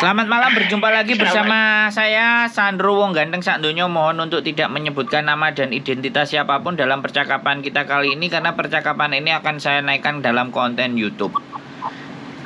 Selamat malam, berjumpa lagi bersama saya Sandro Wong Ganteng Sakdonyo. Mohon untuk tidak menyebutkan nama dan identitas siapapun dalam percakapan kita kali ini, karena percakapan ini akan saya naikkan dalam konten YouTube.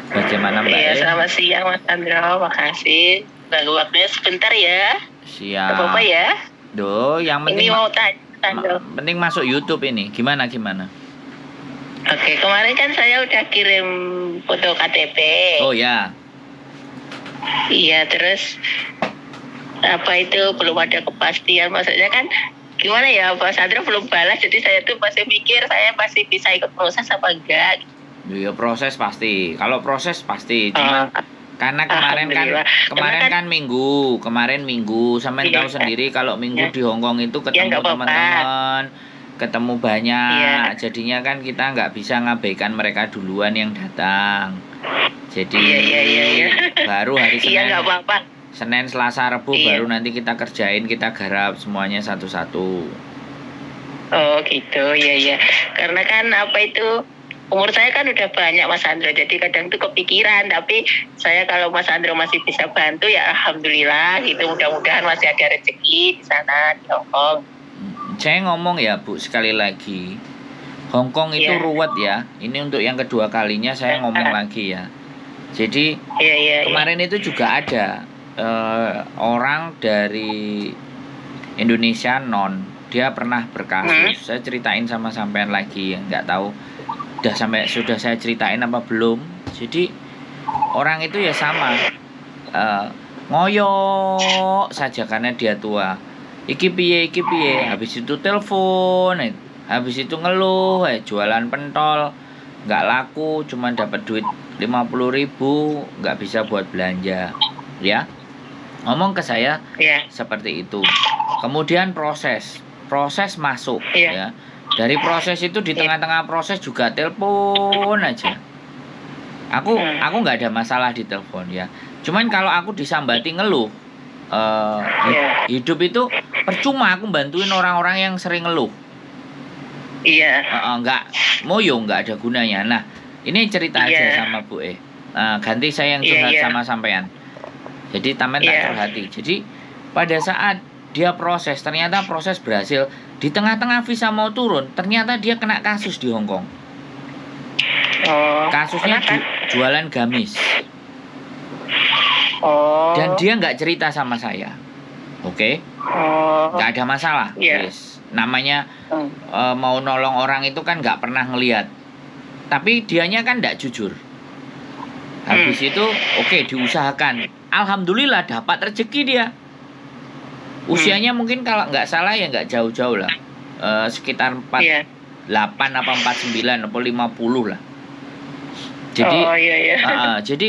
Bagaimana Mbak? Iya, selamat siang Mas Sandro, makasih. Ganggu waktunya sebentar ya. Siap. Apa-apa ya? Duh, yang penting ini mau tanya Sandro. Penting masuk YouTube ini. Gimana? Oke, kemarin kan saya udah kirim foto KTP. Oh ya. Iya, terus apa itu belum ada kepastian, maksudnya kan gimana ya, Mas Sandro belum balas, jadi saya tuh masih mikir saya masih bisa ikut proses apa enggak. Iya, proses pasti. Kalau proses pasti. Cuma karena kemarin kan minggu, sampai tahu sendiri kalau minggu di Hongkong itu ketemu teman-teman, ketemu banyak, jadinya kan kita nggak bisa ngabaikan mereka duluan yang datang. Jadi baru hari Senin, Senin, Selasa, Rabu baru nanti kita kerjain, kita garap semuanya satu-satu. Oh gitu, ya. Karena kan apa itu, umur saya kan udah banyak Mas Sandro, jadi kadang tuh kepikiran, tapi saya kalau Mas Sandro masih bisa bantu ya alhamdulillah gitu, mudah-mudahan masih ada rezeki di sana di Hongkong. Saya ngomong ya Bu, sekali lagi, Hongkong itu ruwet ya. Ini untuk yang kedua kalinya saya ngomong lagi ya. Jadi kemarin itu juga ada orang dari Indonesia dia pernah berkasus. Saya ceritain sama sampean lagi, nggak tahu sudah saya ceritain apa belum. Jadi orang itu ya sama, ngoyok saja karena dia tua. Iki piye, habis itu telepon, habis itu ngeluh, jualan pentol nggak laku, cuma dapat duit 50.000, nggak bisa buat belanja, ya. Ngomong ke saya seperti itu. Kemudian proses masuk, ya. Dari proses itu di tengah-tengah proses juga telepon aja. Aku nggak ada masalah di telepon ya. Cuman kalau aku disambati ngeluh, hidup itu percuma aku bantuin orang-orang yang sering ngeluh. Nggak moyo, nggak ada gunanya. Nah, ini cerita aja sama Bu ganti saya yang curhat sama sampean. Jadi tamen tak curhati. Jadi pada saat dia proses, ternyata proses berhasil. Di tengah-tengah visa mau turun, ternyata dia kena kasus di Hongkong. Kasusnya jualan gamis. Dan dia nggak cerita sama saya. Oke? Nggak ada masalah. Yes. Namanya mau nolong orang itu kan nggak pernah ngelihat. Tapi dianya kan nggak jujur. Habis itu diusahakan. Alhamdulillah dapat rezeki dia. Usianya mungkin kalau nggak salah ya nggak jauh-jauh lah, sekitar 48 apa 49 atau 50 lah. Jadi jadi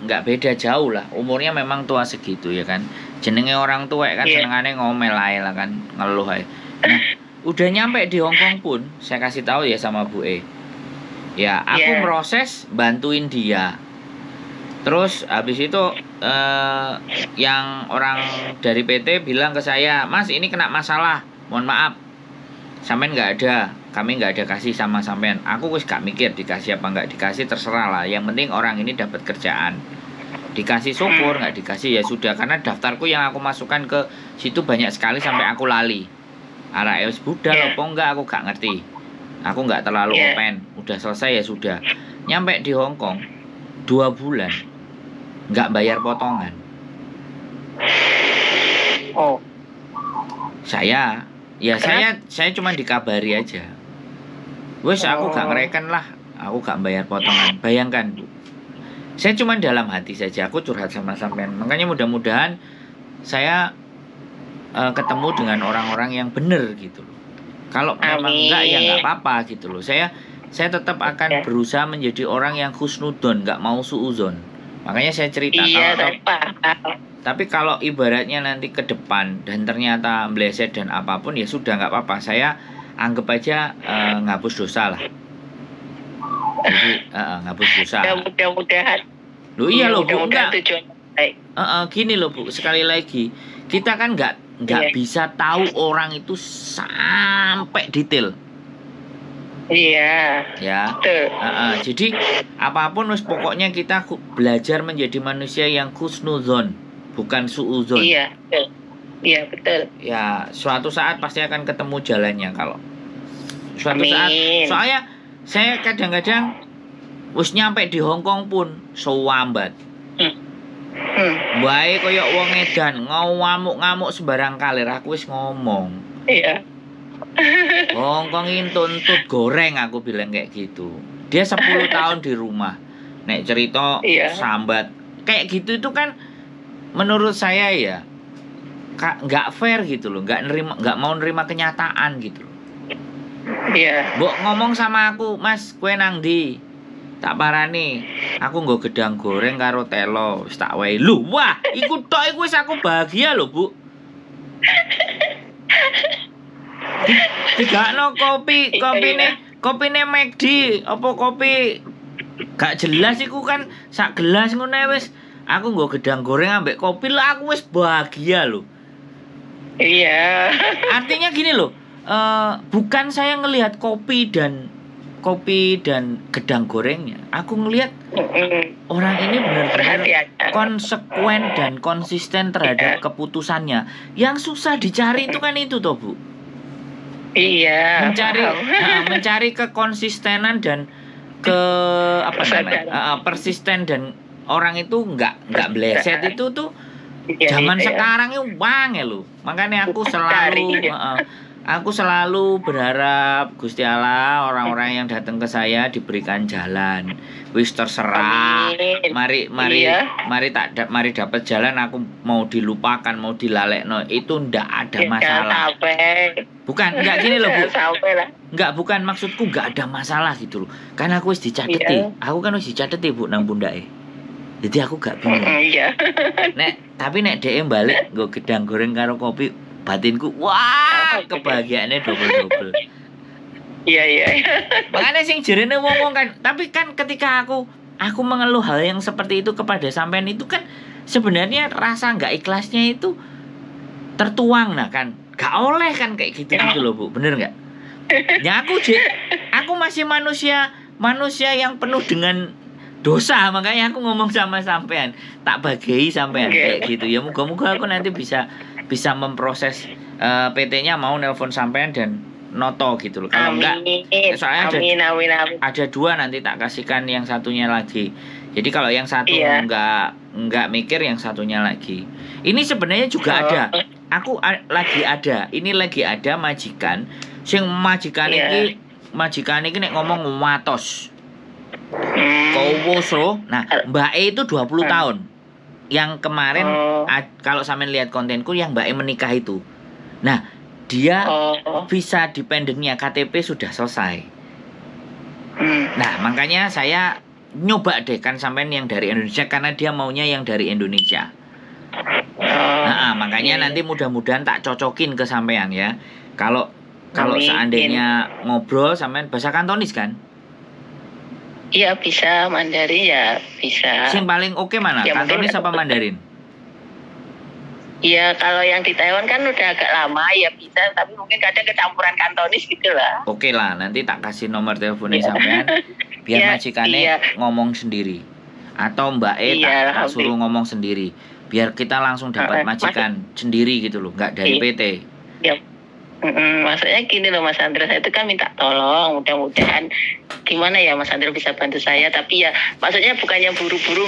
nggak beda jauh lah. Umurnya memang tua segitu ya kan. Jenenge orang tua kan senengane ngomel ae lah kan, ngeluh ae. Nah, udah nyampe di Hongkong pun saya kasih tahu ya sama Bu ya, aku proses bantuin dia. Terus habis itu yang orang dari PT bilang ke saya, "Mas, ini kena masalah. Mohon maaf. Sampean nggak ada, kami nggak ada kasih sama sampean." Aku wis gak mikir dikasih apa nggak dikasih, terserah lah. Yang penting orang ini dapat kerjaan. Dikasih syukur, nggak dikasih ya sudah. Karena daftarku yang aku masukkan ke situ banyak sekali sampai aku lali. Arah budal apa enggak aku gak ngerti. Aku nggak terlalu open. Udah selesai ya sudah. Nyampe di Hongkong 2 bulan nggak bayar potongan. Saya cuma dikabari aja. Wes aku gak ngereken lah, aku gak bayar potongan. Bayangkan Bu, saya cuma dalam hati saja aku curhat sama sampean. Makanya mudah-mudahan saya ketemu dengan orang-orang yang benar gitu loh. Kalau memang enggak ya nggak apa-apa gitu loh. Saya tetap akan berusaha menjadi orang yang husnudon, nggak mau suuzon. Makanya saya cerita tapi kalau ibaratnya nanti ke depan dan ternyata meleset dan apapun ya sudah nggak apa-apa. Saya anggap aja ngapus dosa lah. Jadi ngapus dosa. Mudah-mudahan. Iya loh Bu, enggak. Gini loh Bu, sekali lagi kita kan nggak bisa tahu orang itu sampai detail. Iya. Ya. Jadi apapun wis pokoknya kita belajar menjadi manusia yang husnudzon, bukan suudzon. Iya, betul. Iya, betul. Ya, suatu saat pasti akan ketemu jalannya kalau suatu saat. Soalnya saya kadang-kadang wis nyampe di Hong Kong pun sewambat. Bae koyo wong edan ngamuk-ngamuk sembarang kalir aku wis ngomong. Iya. Hong Kong ini tuntut goreng aku bilang kayak gitu. Dia 10 tahun di rumah. Nek cerita sambat kayak gitu itu kan menurut saya ya nggak fair gitu loh, nggak mau nerima kenyataan gitu loh. Iya. Mbok ngomong sama aku, Mas, kue nang ndi? Tak parani, aku nggo gedang goreng karo telo, wis tak wae. Lho, wah, iku tok iku wis aku bahagia lho, Bu. Digakno kopine McD apa kopi gak jelas iku kan sak gelas ngono wis. Aku nggo gedang goreng ambek kopi lah aku wis bahagia lho. Iya. Artinya gini loh, bukan saya ngelihat kopi dan gedang gorengnya. Aku ngelihat orang ini benar-benar konsekuen dan konsisten terhadap keputusannya. Yang susah dicari itu kan itu toh, Bu. Iya. Mencari kekonsistenan dan persisten dan orang itu nggak bleset itu tuh zaman sekarang itu banget loh. Makanya aku selalu berharap Gusti Allah orang-orang yang datang ke saya diberikan jalan. Wis terserah. Mari dapat jalan, aku mau dilupakan, mau dilalekno itu ndak ada masalah. Bukan, enggak gini loh, Bu. Enggak, bukan maksudku enggak ada masalah gitu loh. Karena aku wis dicateti. Aku kan wis dicateti, Bu, nang pundake. Jadi aku gak bingung. Iya. Tapi nek dhek balik nggo gedang goreng karo kopi, batinku wah, kebahagiaannya double. Iya. Makanya sing jerene wong-wong kan, tapi kan ketika aku mengeluh hal yang seperti itu kepada sampean itu kan sebenarnya rasa nggak ikhlasnya itu tertuang kan. Gak oleh kan kayak gitu loh, Bu. Bener nggak? Ya aku masih manusia yang penuh dengan dosa, makanya aku ngomong sama sampean, tak bagi sampean kayak gitu ya. Moga-moga aku nanti bisa memproses PT-nya mau nelpon sampean dan noto gitu loh. Kalau enggak, soalnya ada dua nanti tak kasihkan yang satunya lagi. Jadi kalau yang satu enggak mikir, yang satunya lagi. Ini sebenarnya juga ada. Aku lagi ada majikan. Sing majikan iki nek ngomong watos. Kowoso. Nah, Mbak E itu 20 tahun. Yang kemarin kalau sampean lihat kontenku yang Mbak E menikah itu. Nah, dia visa dependennya KTP sudah selesai. Nah, makanya saya nyoba deh kan sampean yang dari Indonesia karena dia maunya yang dari Indonesia. Makanya nanti mudah-mudahan tak cocokin ke sampean ya. Kalau seandainya ngobrol sampean bahasa Kantonis kan? Iya, bisa. Mandarin ya bisa. Yang paling oke mana? Ya, Kantonis apa Mandarin? Iya, kalau yang di Taiwan kan udah agak lama ya bisa, tapi mungkin kadang kecampuran Kantonis gitu lah. Oke lah, nanti tak kasih nomor teleponnya sampean biar majikannya ngomong sendiri. Atau Mbak E tak suruh ngomong sendiri. Biar kita langsung dapat majikan sendiri gitu loh, nggak dari PT. Iya. Maksudnya gini loh Mas Andra, saya itu kan minta tolong, mudah-mudahan gimana ya Mas Andra bisa bantu saya, tapi ya maksudnya bukannya buru-buru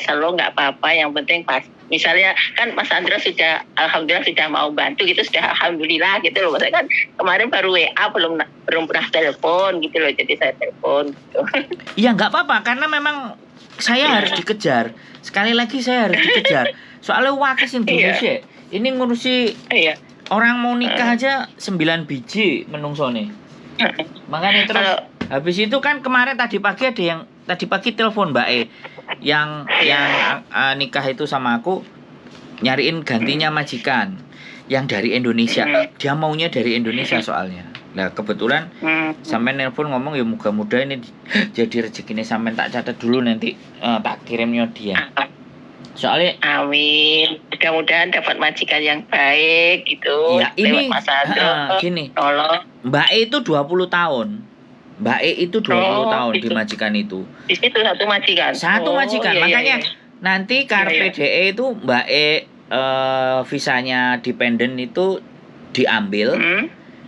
selalu nggak apa-apa, yang penting pas misalnya kan Mas Andra sudah alhamdulillah sudah mau bantu gitu, sudah alhamdulillah gitu loh. Maksudnya kan kemarin baru WA belum pernah telepon gitu loh, jadi saya telepon gitu. Iya nggak apa-apa karena memang saya harus dikejar. Sekali lagi saya harus dikejar. Soalnya wakil sing ngurusi. Ini ngurusi orang mau nikah aja 9 biji menungsone. Makanya terus habis itu kan kemarin tadi pagi telepon Mbak E yang nikah itu sama aku, nyariin gantinya majikan yang dari Indonesia. Dia maunya dari Indonesia soalnya. Nah kebetulan sampean nelpon ngomong ya mudah-mudahan ini jadi rezekinya, sampean tak catat dulu nanti tak kirimnya dia. Soalnya amin, mudah-mudahan dapat majikan yang baik gitu. Ya ini gini, Mbak E itu 20 tahun. Mbak E itu 20 tahun gitu. di majikan itu. Di situ satu majikan. Satu majikan. Iya, Makanya iya. nanti KRPDE itu Mbak E visanya dependen itu diambil.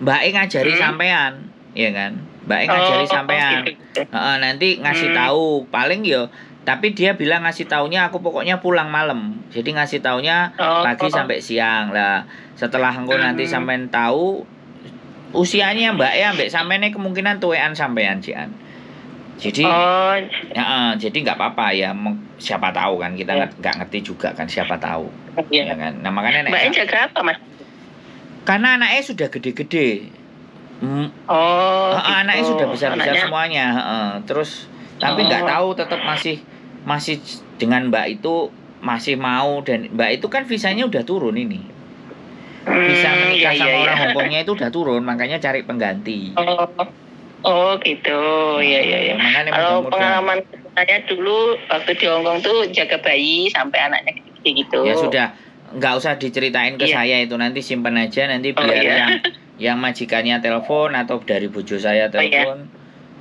Mbak E ngajari sampean, ya kan? Mbak E ngajari sampean. Gitu. Nanti ngasih tahu paling yo. Tapi dia bilang ngasih taunya aku pokoknya pulang malam. Jadi ngasih taunya pagi sampai siang lah. Setelah engko nanti sampean tahu usianya Mbak E ambek sampean kemungkinan tuwean sampean Jian. Jadi jadi nggak apa-apa ya. Siapa tahu kan kita nggak ngerti juga kan siapa tahu. Ya kan. Nah makanya Mbak E jaga apa Mas? Karena anaknya sudah gede-gede. Anaknya sudah besar-besar semuanya. Terus tapi nggak tahu tetap masih dengan Mbak itu masih mau, dan Mbak itu kan visanya udah turun ini. Visa menikah sama orang Hongkongnya itu udah turun, makanya cari pengganti. Gitu. Iya. Kalau pengalaman saya dulu waktu di Hongkong tuh jaga bayi sampai anaknya gede gitu. Ya sudah, nggak usah diceritain ke saya itu, nanti simpan aja, nanti biar yang majikannya telepon atau dari bojo saya telepon.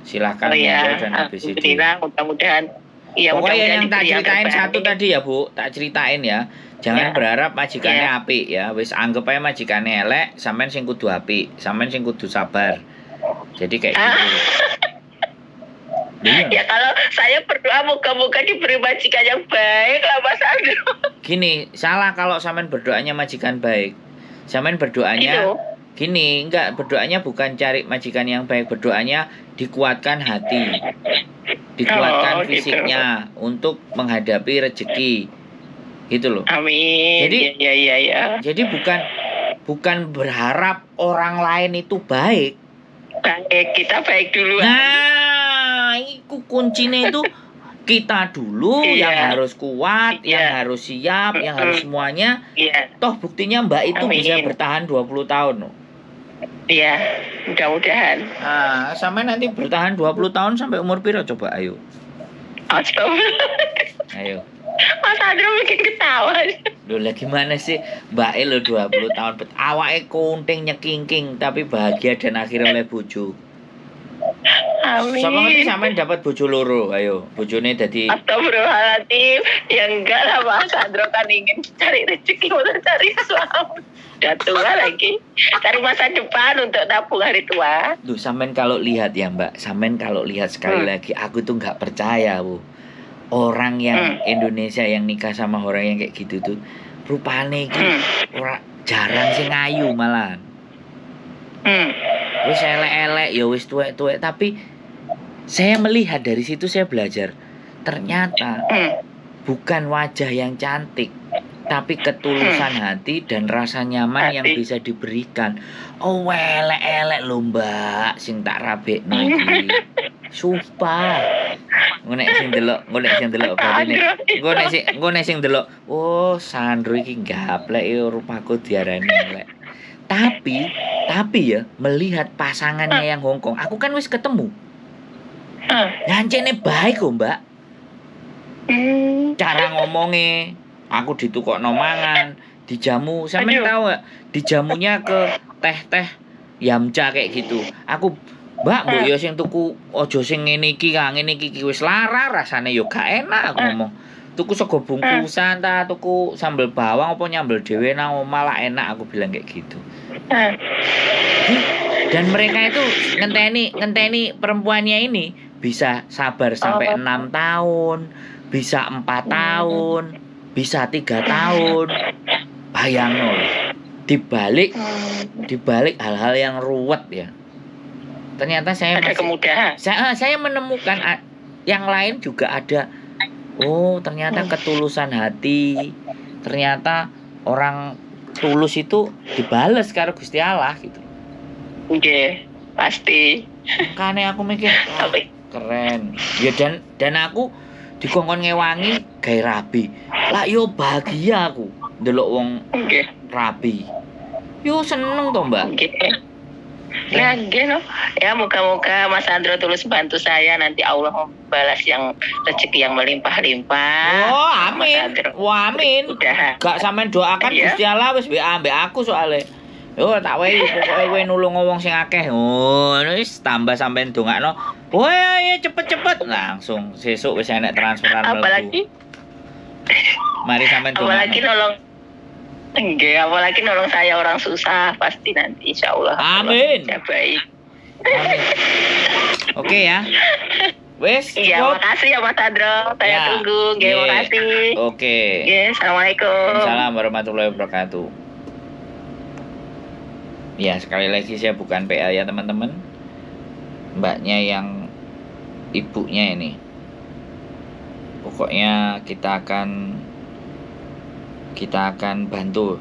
Silahkan dan habis itu. Mudah-mudahan. Pokoknya yang tak ceritain satu tadi ya Bu, tak ceritain ya. Jangan berharap majikannya apik ya. Wis anggap aja majikannya elek, sampean sing kudu apik, sampean sing kudu sabar. Jadi kayak gitu. Ya kalau saya berdoa moga-moga diberi majikan yang baik lah Mas Andro. Gini, salah kalau sampean berdoanya majikan baik. Sampean berdoanya gini, enggak, berdoanya bukan cari majikan yang baik, berdoanya dikuatkan hati. Dikuatkan fisiknya untuk menghadapi rezeki. Gitu loh. Amin. Jadi Jadi bukan berharap orang lain itu baik. Baik, kita baik dulu. Nah, itu kuncinya itu kita dulu yang harus kuat, yang harus siap, yang harus semuanya. Toh buktinya Mbak itu bisa bertahan 20 tahun loh. Iya, mudah-mudahan. Nah, sampai nanti bertahan 20 tahun sampai umur piro coba, ayo. Ayo. Mas Andro bikin ketawa. Loh lah gimana sih, Mbak E lo 20 tahun awake kunting nyekingking tapi bahagia dan akhirnya oleh bojo. Amin. Siapa ngerti sampean dapat bojo loro, ayo. Bojone dadi Astagfirullahaladzim. Ya enggak lah Mas Andro kan ingin cari rezeki untuk cari suami. Udah tua lagi. Cari masa depan untuk tabung hari tua. Duh, sampean kalau lihat ya Mbak, sampean kalau lihat sekali lagi, aku tuh nggak percaya Bu. Orang yang Indonesia yang nikah sama orang yang kayak gitu tuh rupane iki jarang sing ayu malahan. Wis elek-elek ya wis tuwek-tuwek, tapi saya melihat dari situ, saya belajar ternyata bukan wajah yang cantik, tapi ketulusan hati dan rasa nyaman yang bisa diberikan. Oh elek-elek lho Mbak sing tak rabekno iki. Sumpah. Ngonek sing delok batine. Ngonek sing delok. Oh, Sandro iki gaplek yo rupaku diarani elek. Tapi ya melihat pasangannya yang Hongkong, aku kan wis ketemu. Nyancene baik kok, Mbak. Cara ngomongnya, aku ditukokno mangan, dijamu. Sampeyan tahu gak? Dijamunya ke teh-teh Yamcha kayak gitu. Aku Mbak yo sing tuku aja sing ngene iki wis lara rasane yo gak enak aku ngomong. Tuku sego bungkusan ta, tuku sambel bawang apa nyambel dhewe nang omah lah enak aku bilang kayak gitu. Dan mereka itu ngenteni perempuannya ini bisa sabar sampai 6 tahun, bisa 4 tahun, bisa 3 tahun. Bayangno dibalik hal-hal yang ruwet ya. Ternyata saya ada kemudahan. Saya menemukan yang lain juga ada. Oh, ternyata ketulusan hati. Ternyata orang tulus itu dibales karo Gusti Allah gitu. Oke, pasti. Makanya aku mikir, oh, keren. Ya dan aku dikongkon ngewangi gawe rabi. Lah yo bahagia aku ndelok wong rabi. Yo seneng toh, Mbak. Nah, gitu. Ya moga-moga Mas Andro tulus bantu saya, nanti Allah membalas yang rezeki yang melimpah-limpah. Oh, amin. Wah, amin. Gak sampean doakan Gusti Allah wis ambek aku soalnya. Oh, tak wae pokoke kowe nulung wong sing akeh. Oh, wis tambah sampean ndongakno. Woi, ayo cepet-cepet langsung sesuk wis enek transferan mlebu. Apalagi Mari sampean ndongakno. apalagi nolong enggak, apalagi nolong saya orang susah pasti nanti insyaallah. Amin. Ya baik. Amin. Oke ya. Wes, Iya, cukup. makasih ya Mas Andro. Saya Ya. tunggu. Nggih, makasih. Oke. Nggih, assalamualaikum. Assalamualaikum warahmatullahi wabarakatuh. Ya, sekali lagi saya bukan PA ya teman-teman. Mbaknya yang ibunya ini. Pokoknya kita akan bantu.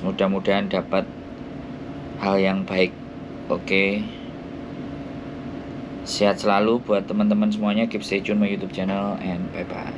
Mudah-mudahan dapat hal yang baik. Oke. Sehat selalu buat teman-teman semuanya. Keep stay tune my YouTube channel and bye bye.